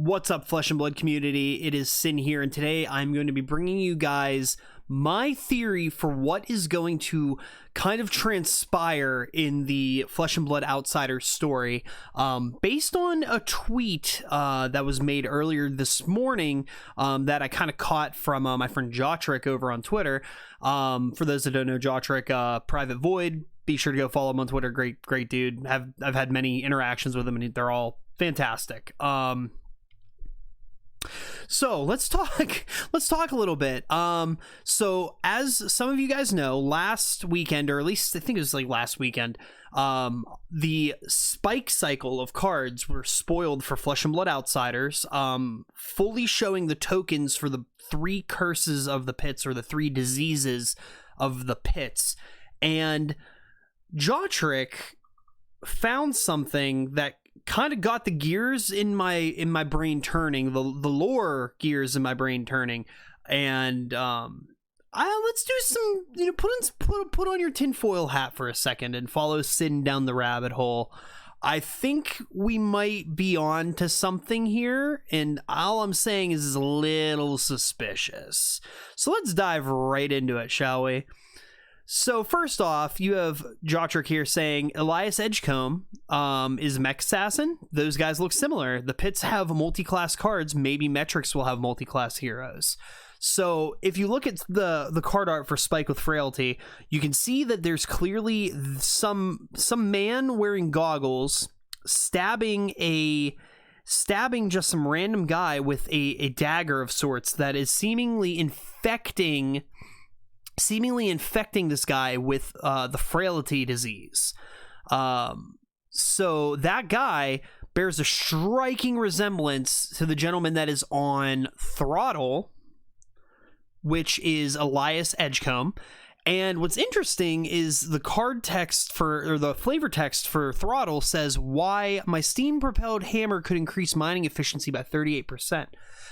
What's up, Flesh and Blood community? It is Sin here, and today I'm going to be bringing you guys my theory for what is going to kind of transpire in the Flesh and Blood Outsiders story, based on a tweet that was made earlier this morning that I kind of caught from my friend Jotrick over on Twitter. For those that don't know Jotrick, Private Void, be sure to go follow him on Twitter. Great dude. I've had many interactions with him, and they're all fantastic. So let's talk a little bit. So as some of you guys know, last weekend, or at least I think it was like last weekend, the spike cycle of cards were spoiled for Flesh and Blood Outsiders, fully showing the tokens for the 3 curses of the pits, or the 3 diseases of the pits. And Jotrick found something that kind of got the gears in my brain turning, the lore gears in my brain turning, and let's do some, put on your tinfoil hat for a second and follow Sin down the rabbit hole. I think we might be on to something here, and all I'm saying is a little suspicious. So let's dive right into it, shall we? So first off, you have Jotrick here saying Elias Edgecombe is Mech Assassin. Those guys look similar. The pits have multi-class cards. Maybe Metrics will have multi-class heroes. So if you look at the card art for Spike with Frailty, you can see that there's clearly some man wearing goggles stabbing just some random guy with a dagger of sorts that is seemingly infecting this guy with the frailty disease. So that guy bears a striking resemblance to the gentleman that is on Throttle, which is Elias Edgecombe. And what's interesting is the card text or the flavor text for Throttle says, why my steam-propelled hammer could increase mining efficiency by 38%.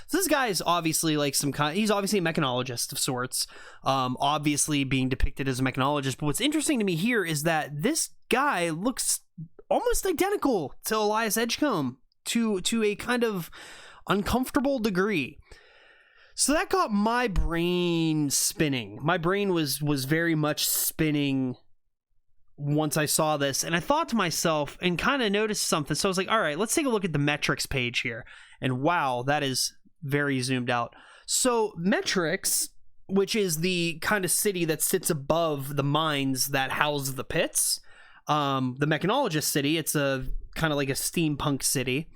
So this guy is obviously he's obviously a mechanologist of sorts, obviously being depicted as a mechanologist. But what's interesting to me here is that this guy looks almost identical to Elias Edgecombe to a kind of uncomfortable degree. So that got my brain spinning. My brain was very much spinning once I saw this, and I thought to myself and kind of noticed something. So I was like, all right, let's take a look at the metrics page here. And wow, that is very zoomed out. So Metrics, which is the kind of city that sits above the mines that house the pits, the mechanologist city, it's a kind of like a steampunk city,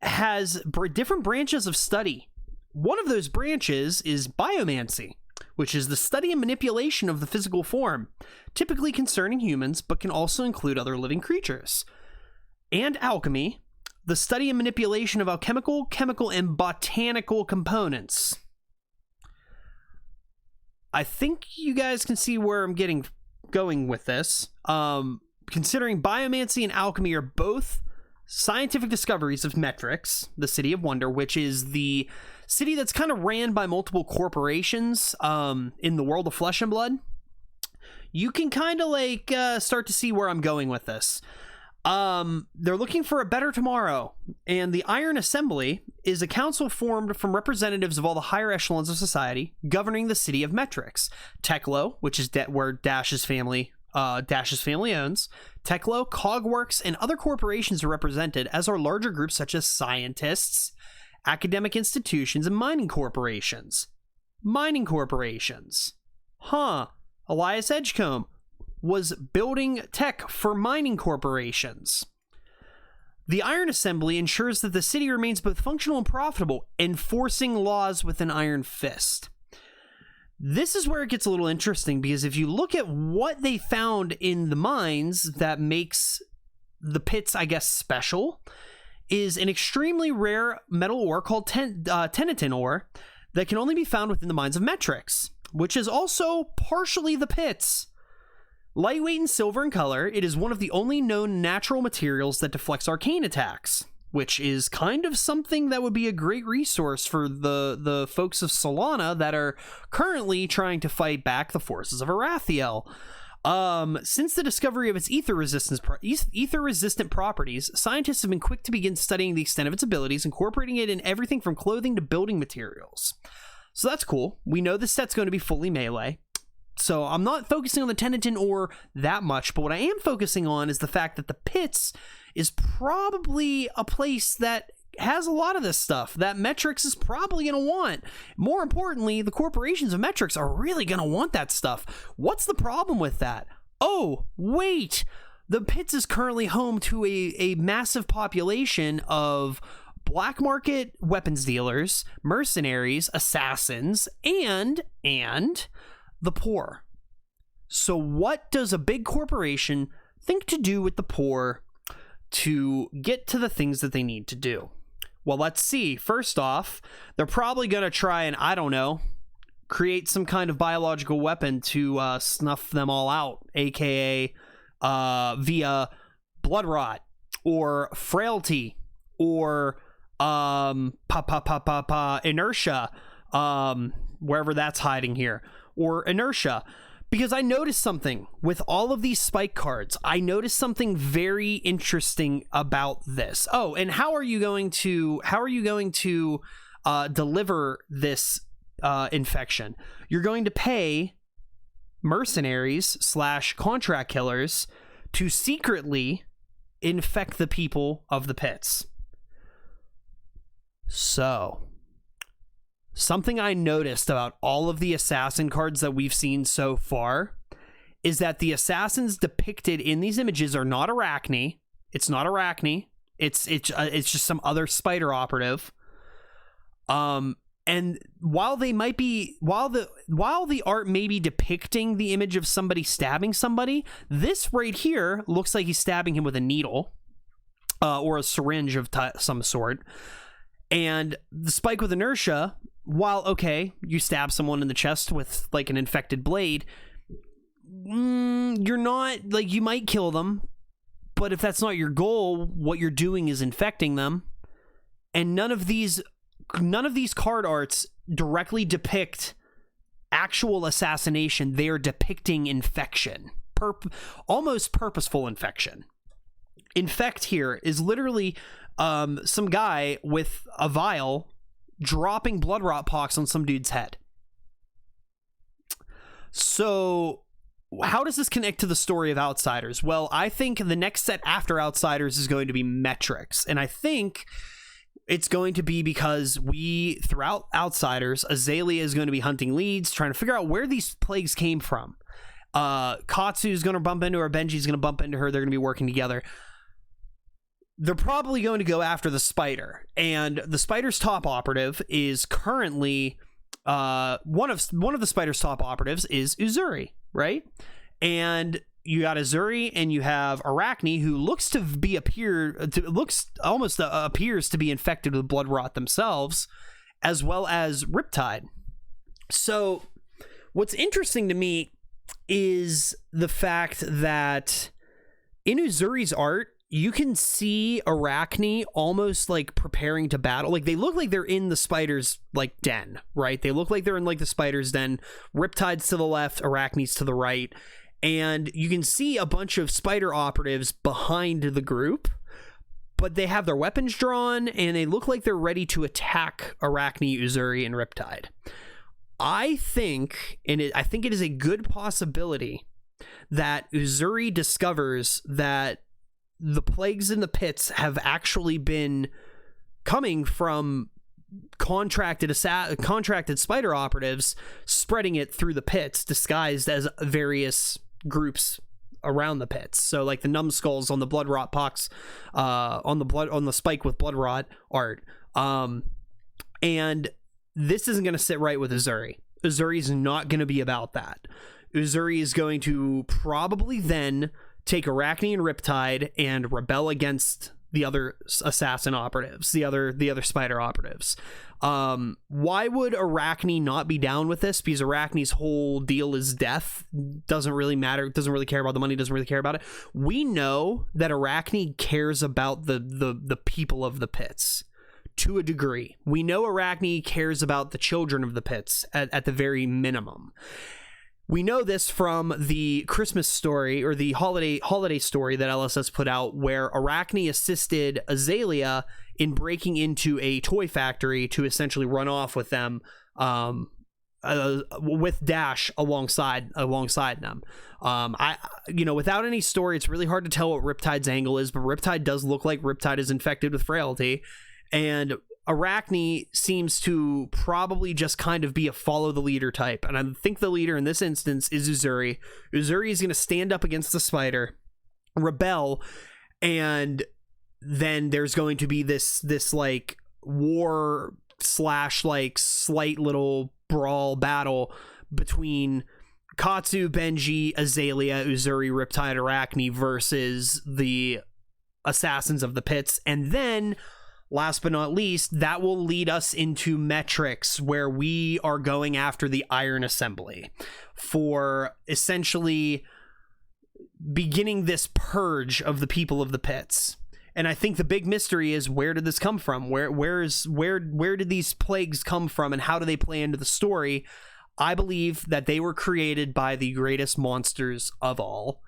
has different branches of study. One of those branches is biomancy, which is the study and manipulation of the physical form, typically concerning humans, but can also include other living creatures. And alchemy, the study and manipulation of alchemical, chemical, and botanical components. I think you guys can see where I'm going with this. Considering biomancy and alchemy are both scientific discoveries of Metrics, the City of Wonder, which is the city that's kind of ran by multiple corporations in the world of Flesh and Blood, you can kind of start to see where I'm going with this. They're looking for a better tomorrow, and the Iron Assembly is a council formed from representatives of all the higher echelons of society governing the city of Metrics. Teklo, which is where Dash's family owns. Teklo, Cogworks, and other corporations are represented, as are larger groups such as scientists, academic institutions, and mining corporations. Elias Edgecombe was building tech for mining corporations. The Iron Assembly ensures that the city remains both functional and profitable, enforcing laws with an iron fist. This is where it gets a little interesting, because if you look at what they found in the mines that makes the pits, I guess, special, is an extremely rare metal ore called Tenitin ore that can only be found within the mines of Metrics, which is also partially the pits. Lightweight and silver in color, it is one of the only known natural materials that deflects arcane attacks, which is kind of something that would be a great resource for the folks of Solana that are currently trying to fight back the forces of Arathiel. Since the discovery of its ether-resistant properties, scientists have been quick to begin studying the extent of its abilities, incorporating it in everything from clothing to building materials. So that's cool. We know this set's going to be fully melee. So I'm not focusing on the Tendenton ore that much, but what I am focusing on is the fact that the pits is probably a place that has a lot of this stuff that Metrix is probably going to want. More importantly, the corporations of Metrix are really going to want that stuff. What's the problem with that? Oh, wait! The pits is currently home to a massive population of black market weapons dealers, mercenaries, assassins, and the poor. So what does a big corporation think to do with the poor to get to the things that they need to do? Well, let's see. First off, they're probably going to try and, I don't know, create some kind of biological weapon to snuff them all out, aka via blood rot or frailty or inertia, wherever that's hiding here, or inertia. Because I noticed something with all of these spike cards. I noticed something very interesting about this. Oh, and how are you going to deliver this infection? You're going to pay mercenaries / contract killers to secretly infect the people of the pits. So, something I noticed about all of the assassin cards that we've seen so far is that the assassins depicted in these images are not Arachne. It's not Arachne. It's just some other spider operative. And while they might be, while the art may be depicting the image of somebody stabbing somebody, this right here looks like he's stabbing him with a needle, or a syringe of some sort. And the spike with inertia, while, okay, you stab someone in the chest with, like, an infected blade, you're not, like, you might kill them, but if that's not your goal, what you're doing is infecting them. And none of these card arts directly depict actual assassination. They are depicting infection. Almost purposeful infection. Infect here is literally some guy with a vial dropping blood rot pox on some dude's head. So how does this connect to the story of Outsiders? Well, I think the next set after Outsiders is going to be Metrix, and I think it's going to be because throughout Outsiders, Azalea is going to be hunting leads, trying to figure out where these plagues came from. Katsu's going to bump into her, Benji's going to bump into her, they're going to be working together. They're probably going to go after the spider, and the spider's top operative is currently one of the spider's top operatives is Uzuri, right? And you got Uzuri, and you have Arachne, who looks to be appears to be infected with blood rot themselves, as well as Riptide. So what's interesting to me is the fact that in Uzuri's art, you can see Arachne almost like preparing to battle. Like, they look like they're in the spider's, like, den, right? They look like they're in, like, the spider's den. Riptide's to the left, Arachne's to the right. And you can see a bunch of spider operatives behind the group, but they have their weapons drawn, and they look like they're ready to attack Arachne, Uzuri, and Riptide. I think it is a good possibility that Uzuri discovers that the plagues in the pits have actually been coming from contracted spider operatives spreading it through the pits, disguised as various groups around the pits. So, like the numbskulls on the blood rot pox, on the spike with blood rot art. And this isn't going to sit right with Uzuri. Uzuri's not going to be about that. Uzuri is going to probably then take Arachne and Riptide and rebel against the other assassin operatives, the other spider operatives. Why would Arachne not be down with this? Because Arachne's whole deal is death. Doesn't really matter. Doesn't really care about the money. Doesn't really care about it. We know that Arachne cares about the people of the pits to a degree. We know Arachne cares about the children of the pits at the very minimum. We know this from the Christmas story, or the holiday story that LSS put out, where Arachne assisted Azalea in breaking into a toy factory to essentially run off with them, with Dash alongside them. Without any story, it's really hard to tell what Riptide's angle is, but Riptide does look like Riptide is infected with frailty, and Arachne seems to probably just kind of be a follow the leader type, and I think the leader in this instance is Uzuri. Uzuri is going to stand up against the spider, rebel, and then there's going to be this like war / like slight little brawl battle between Katsu, Benji, Azalea, Uzuri, Riptide, Arachne versus the Assassins of the Pits. And then, last but not least, that will lead us into Metrics, where we are going after the Iron Assembly for essentially beginning this purge of the people of the pits. And I think the big mystery is, where did this come from? Where did these plagues come from, and how do they play into the story? I believe that they were created by the greatest monsters of all,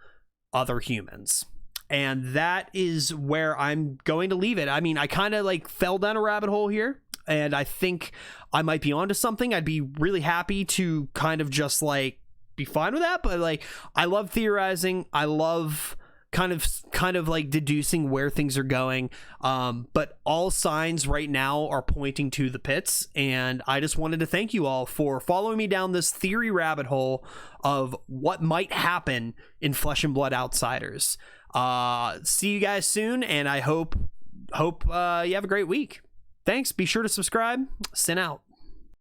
other humans. And that is where I'm going to leave it. I mean, I kind of like fell down a rabbit hole here, and I think I might be onto something. I'd be really happy to kind of just like be fine with that. But like, I love theorizing. I love kind of like deducing where things are going. But all signs right now are pointing to the pits. And I just wanted to thank you all for following me down this theory rabbit hole of what might happen in Flesh and Blood Outsiders. See you guys soon, and I hope you have a great week. Thanks. Be sure to subscribe. Sin out.